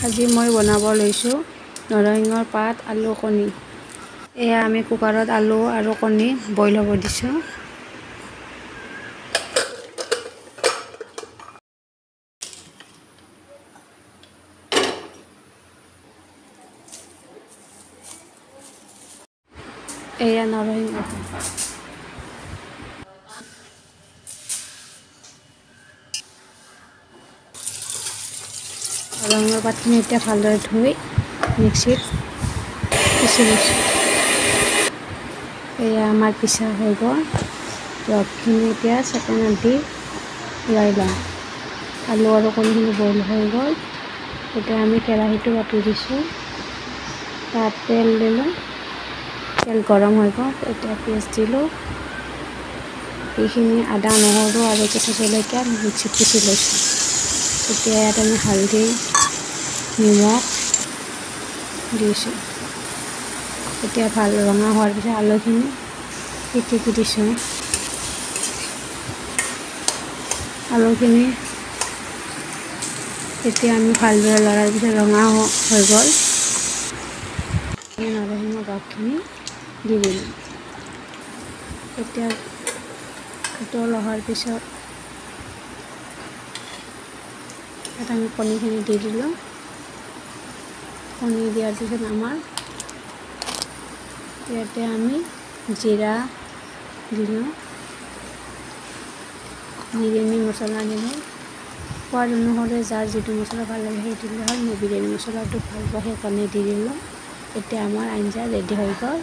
আজি মই বনাব লৈছোঁ নৰসিংহৰ পাত আলু কণী। এয়া আমি কুকাৰত আলু আৰু কণী বইল হ'ব দিছোঁ। এয়া নৰসিংহ নৰসিংহৰ পাতখিনি এতিয়া ভালদৰে ধুই মিক্সিত পিচি লৈছোঁ। এয়া আমাৰ পিছা হৈ গ'ল। ৰসখিনি এতিয়া চেকেনাত দি ওলাই লওঁ। আলু আৰু কণীখিনি বইল হৈ গ'ল। এতিয়া আমি কেৰাহীটো পাতি দিছোঁ। তাত তেল দিলোঁ। তেল গৰম হৈ গ'ল। এতিয়া পিঁয়াজ দিলোঁ। এইখিনি আদা নহৰু আৰু কেঁচা জলকীয়া মিক্সিত পিচি লৈছোঁ। এতিয়া ইয়াত আমি হালধি নিমখ দিছোঁ। এতিয়া ভাল ৰঙা হোৱাৰ পিছত আলুখিনি পিটিকি দিছোঁ। আলুখিনি এতিয়া আমি ভালদৰে লৰাৰ পিছত ৰঙা হৈ গ'ল। নৰসিংহ ৰসখিনি দি দিলোঁ। এতিয়া উতল অহাৰ পিছত ইয়াত আমি কণীখিনি দি দিলোঁ। কণী দিয়াৰ পিছত আমাৰ ইয়াতে আমি জিৰা দিলোঁ, বিৰিয়ানী মছলা দিলোঁ। সোৱাদ অনুসৰি যাৰ যিটো মছলা ভাল লাগে সেই দিলে হয়। মই বিৰিয়ানী মছলাটো ভাল পাওঁ সেইকাৰণে দি দিলোঁ। এতিয়া আমাৰ আঞ্জা ৰেডি হৈ গ'ল।